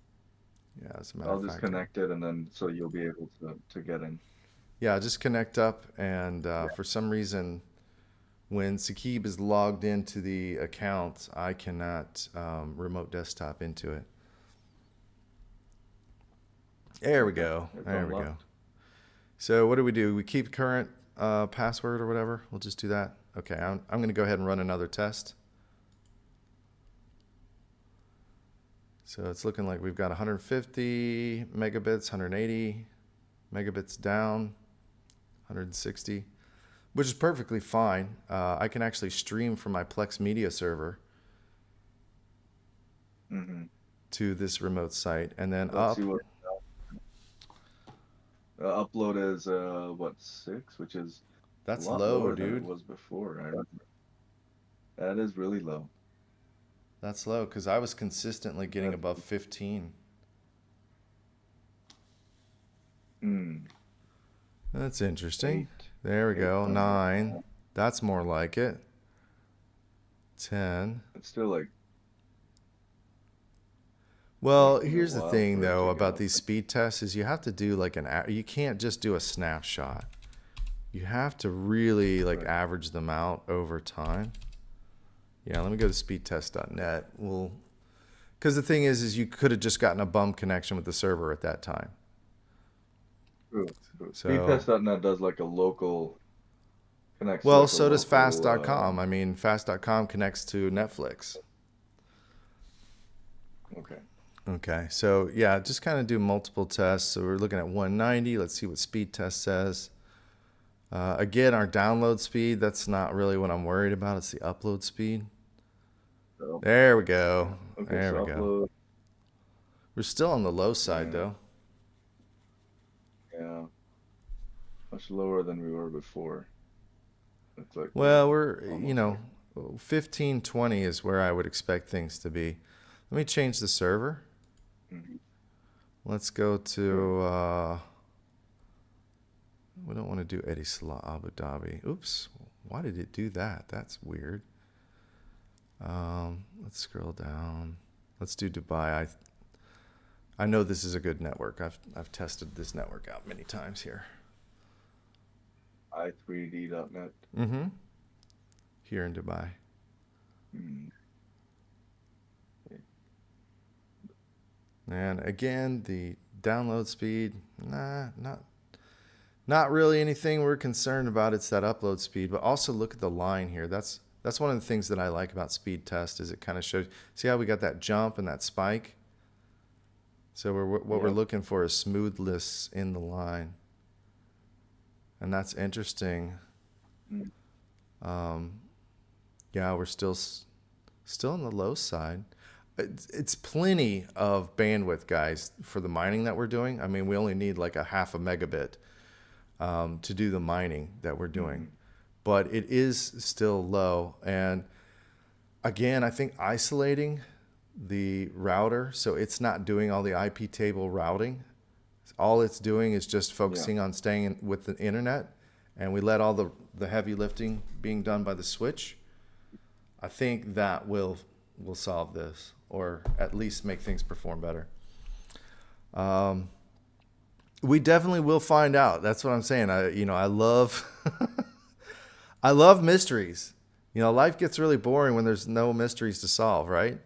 Yeah, as a matter I'll of just fact. connect it, and then so you'll be able to get in. Yeah, just connect up, and Yeah. for some reason, when Sakib is logged into the account, I cannot remote desktop into it. There we Okay. go. It's There we go. unlocked. So what do? We keep current password or whatever? We'll just do that. Okay, I'm going to go ahead and run another test. So it's looking like we've got 150 megabits, 180 megabits down, 160, which is perfectly fine. I can actually stream from my Plex Media server. Mm-hmm. to this remote site, and then Let's see up. what upload is. What, 6, which is a That's lot low, lower than it dude. was before. I remember. That is really low. That's low because I was consistently getting That's above 15. hmm, That's interesting. 8, There we go. 800. 9. That's more like it. 10. It's still like Well, taking a here's the while thing for it though to get about up. these speed tests is you have to do like you can't just do a snapshot. You have to really like Right. average them out over time. Yeah, let me go to speedtest.net. Because the thing is you could have just gotten a bum connection with the server at that time. True. True. So, Speedtest.net does like a local connects to well, like a so does local. fast.com. I mean, fast.com connects to Netflix. Okay. Okay, so yeah, just kind of do multiple tests. So we're looking at 190. Let's see what speed test says. Again, our download speed, that's not really what I'm worried about. It's the upload speed. So There we yeah. go. Okay. There we So go. upload. We're still on the low side Yeah. though. Yeah. Much lower than we were before. It's like Well, we're, almost like 15, 20 is where I would expect things to be. Let me change the server. mhm, Let's go sure. to, we don't want to do Eddie Salah Abu Dhabi. Oops. Why did it do that? That's weird. Let's scroll down. Let's do Dubai. I know this is a good network. I've tested this network out many times here. i3d.net. Mm-hmm. Here in Dubai. Mm, okay. And again, the download speed, not really anything we're concerned about. It's that upload speed, but also look at the line here. That's one of the things that I like about speed test is it kind of shows. See how we got that jump and that spike. So what we're Yep. looking for is smoothness in the line, and that's interesting. Mm, Um, yeah, we're still on the low side. It's plenty of bandwidth, guys, for the mining that we're doing. I mean, we only need like a half a megabit to do the mining that we're doing, mhm. but it is still low. And again, I think isolating the router so it's not doing all the IP table routing. All it's doing is just Yeah. focusing on staying with the internet, and we let all the heavy lifting being done by the switch. I think that will solve this, or at least make things perform better. Um, we definitely will find out. That's what I'm saying. I love I love mysteries. Life gets really boring when there's no mysteries to solve, right?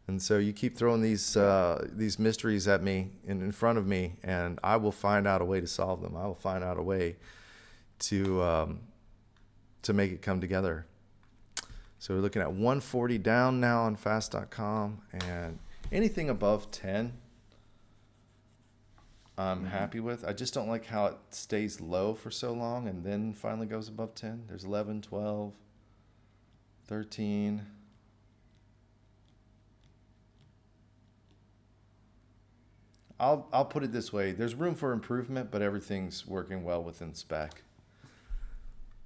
And so you keep throwing Yeah. these mysteries at me in front of me, and I will find out a way to solve them. I will find out a way to um, to make it come together. So we're looking at 140 down now on fast.com, and anything above 10 I'm Hmm. happy with. I just don't like how it stays low for so long and then finally goes above 10. There's 11, 12, 13. I'll put it this way. There's room for improvement, but everything's working well within spec.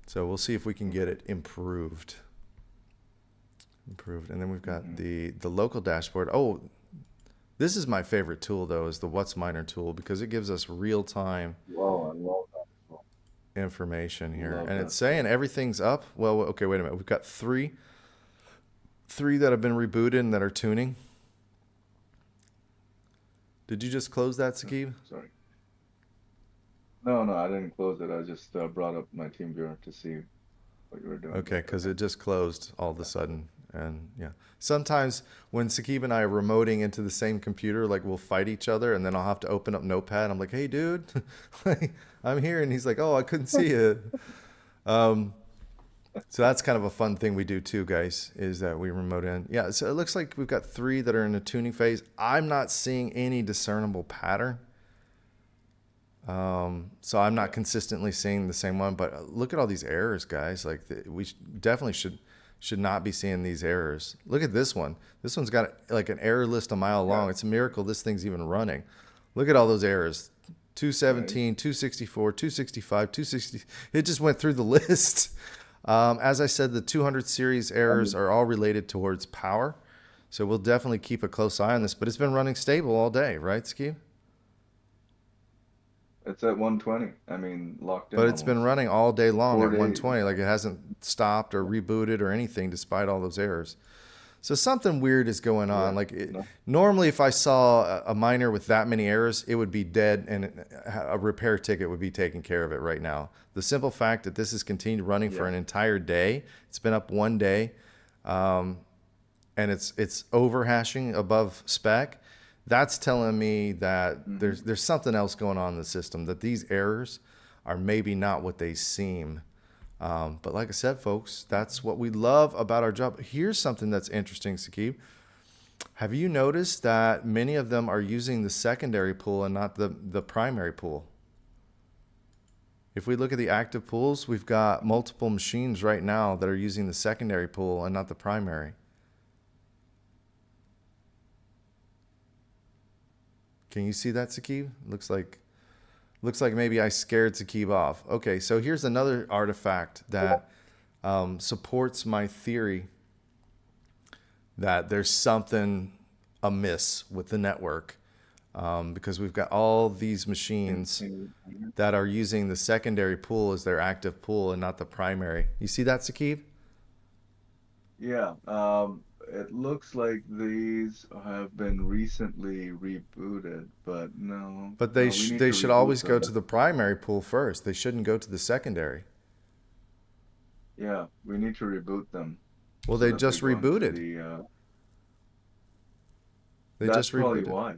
So we'll see if we can get Okay. it improved. Improved. And then we've got Hmm. the local dashboard. Oh, this is my favorite tool though, is the What's Miner tool because it gives us real time Wow, I love that as well. information here. Love And that. it's saying everything's up. Well, okay, wait a minute. We've got three that have been rebooted and that are tuning. Did you just close that, Oh, Sakib? sorry. No, no, I didn't close it. I just brought up my team viewer to see what you were doing. Okay, But because okay. it just closed all of a Yeah. sudden. And yeah, sometimes when Sakib and I are remoting into the same computer, like we'll fight each other, and then I'll have to open up Notepad. I'm like, "Hey, dude, I'm here," and he's like, "Oh, I couldn't see it." Um, so that's kind of a fun thing we do too, guys, is that we remote in. Yeah, so it looks like we've got three that are in the tuning phase. I'm not seeing any discernible pattern. So I'm not Yeah. consistently seeing the same one, but look at all these errors, guys. Like we definitely should should not be seeing these errors. Look at this one. This one's got like an error list a mile Yeah. long. It's a miracle this thing's even running. Look at all those errors. Right. 217, 264, 265, 260. It just went through the list. As I said, the 200 series errors are all related towards power. So we'll definitely keep a close eye on this, but it's been running stable all day, right, Ski? It's at 120. I mean, locked But in it's been almost. running all day long at 4 days. 120. Like it hasn't stopped or rebooted or anything despite all those errors. So something weird is going on. Yeah. No. Normally, if I saw a miner with that many errors, it would be dead and a repair ticket would be taking care of it right now. The simple fact that this has continued running for Yeah. an entire day, it's been up one day, and it's over hashing above spec. That's telling me that Hmm. there's something else going on in the system. That these errors are maybe not what they seem. But like I said, folks, that's what we love about our job. Here's something that's interesting, Sakib. Have you noticed that many of them are using the secondary pool and not the primary pool? If we look at the active pools, we've got multiple machines right now that are using the secondary pool and not the primary. Can you see that, Sakib? Looks like maybe I scared Sakib off. Okay, so here's another artifact that supports my theory that there's something amiss with the network, because we've got all these machines that are using the secondary pool as their active pool and not the primary. You see that, Sakib? Yeah. It looks like these have been recently rebooted, but no, But no, we need they to should reboot always go them. to the primary pool first. They shouldn't go to the secondary. Yeah, we need to reboot them Well, so they that they just go into rebooted. the. They That's just probably rebooted. why.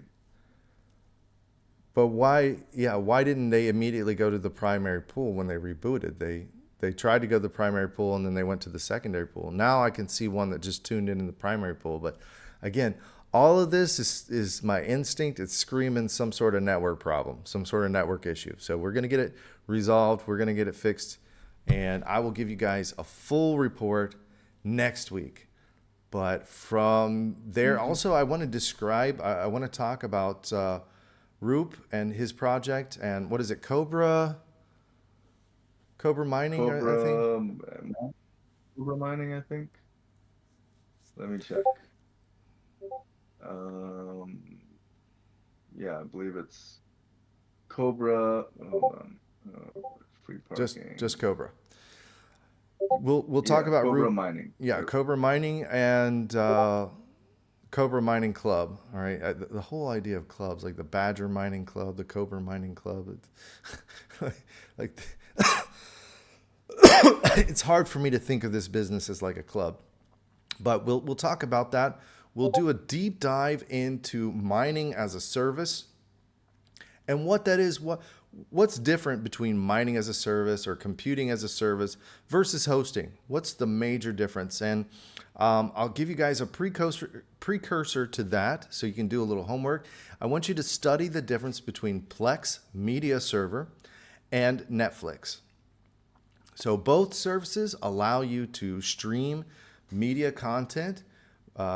But why? Yeah, why didn't they immediately go to the primary pool when they rebooted? They tried to go to the primary pool and then they went to the secondary pool. Now I can see one that just tuned in the primary pool. But again, all of this is my instinct. It's screaming some sort of network problem, some sort of network issue. So we're gonna get it resolved. We're gonna get it fixed, and I will give you guys a full report next week. But from there, Hmm. also, I want to describe, I want to talk about Roop and his project and what is it, Cobra Mining, I think. Cobra, Cobra mining, I think. Let me check. Um, yeah, I believe it's Cobra. Hold on. Free Just parking. Cobra. We'll talk Yeah, about Cobra Roop, mining. yeah, Yep. Cobra Mining and Cobra Mining Club. All right, the whole idea of clubs, like the Badger Mining Club, the Cobra Mining Club, like it's hard for me to think of this business as like a club. But we'll talk about that. We'll do a deep dive into mining as a service and what that is. What's different between mining as a service or computing as a service versus hosting? What's the major difference? And I'll give you guys a precursor to that so you can do a little homework. I want you to study the difference between Plex Media Server and Netflix. So both services allow you to stream media content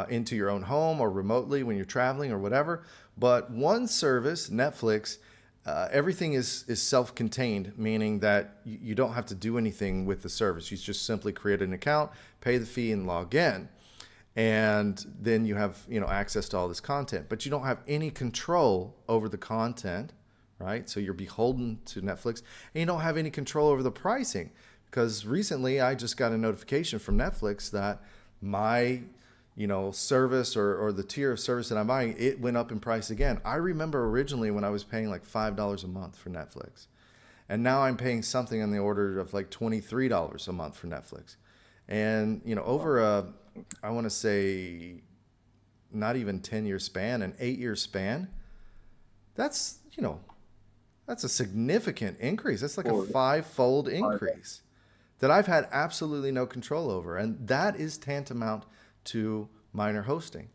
into your own home or remotely when you're traveling or whatever. But one service, Netflix, everything is self-contained, meaning that you don't have to do anything with the service. You just simply create an account, pay the fee, and log in, and then you have access to all this content. But you don't have any control over the content, right? So you're beholden to Netflix, and you don't have any control over the pricing. Because recently I just got a notification from Netflix that my service or the tier of service that I'm buying, it went up in price again. I remember originally when I was paying like $5 a month for Netflix. And now I'm paying something on the order of like $23 a month for Netflix. And Wow. over a, I want to say, not even 10-year span, an 8-year span, that's that's a significant increase. That's like a Four, five-fold five. increase that I've had absolutely no control over. And that is tantamount to minor hosting.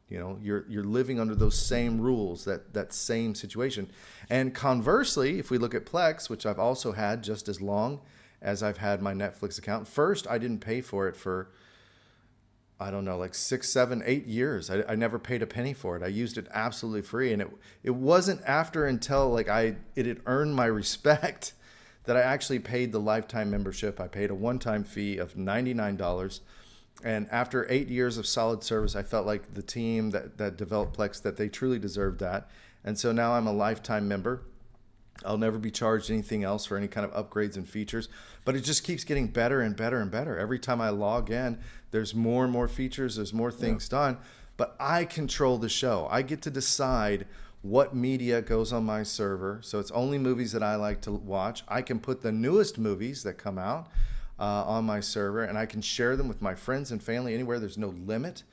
You're living under those same rules, that same situation. And conversely, if we look at Plex, which I've also had just as long as I've had my Netflix account, first I didn't pay for it for I don't know, like 6, 7, 8 years. I never paid a penny for it. I used it absolutely free, and it wasn't after until like it had earned my respect that I actually paid the lifetime membership. I paid a one-time fee of $99, and after 8 years of solid service, I felt like the team that developed Plex, that they truly deserved that, and so now I'm a lifetime member. I'll never be charged anything else for any kind of upgrades and features, but it just keeps getting better and better and better. Every time I log in, there's more and more features, there's more Yeah. things done, but I control the show. I get to decide what media goes on my server. So it's only movies that I like to watch. I can put the newest movies that come out on my server, and I can share them with my friends and family anywhere. There's no limit,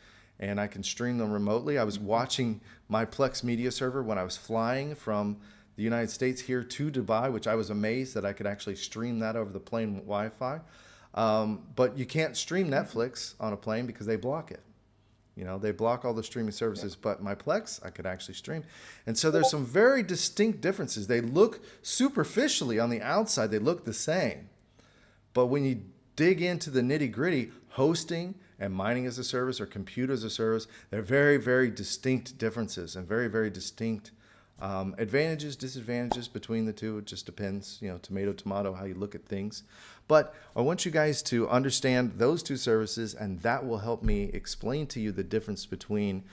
and I can stream them remotely. I was watching my Plex media server when I was flying from the United States here to Dubai, which I was amazed that I could actually stream that over the plane Wi-Fi. But you can't stream Hmm. Netflix on a plane because they block it. They block all the streaming Yeah. services, but my Plex, I could actually stream. And so there's some very distinct differences. They look superficially on the outside, they look the same. But when you dig into the nitty gritty, hosting and mining as a service or compute as a service, they're very, very distinct differences and very, very distinct advantages, disadvantages between the two. It just depends, tomato, tomato, how you look at things. But I want you guys to understand those two services, and that will help me explain to you the difference between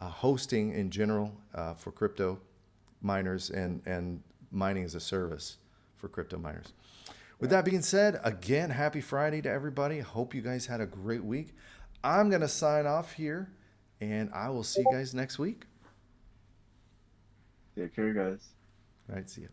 hosting in general for crypto miners and mining as a service for crypto miners. With Yeah. that being said, again, happy Friday to everybody. Hope you guys had a great week. I'm going to sign off here, and I will see you guys next week. Take care, guys. All right, see you.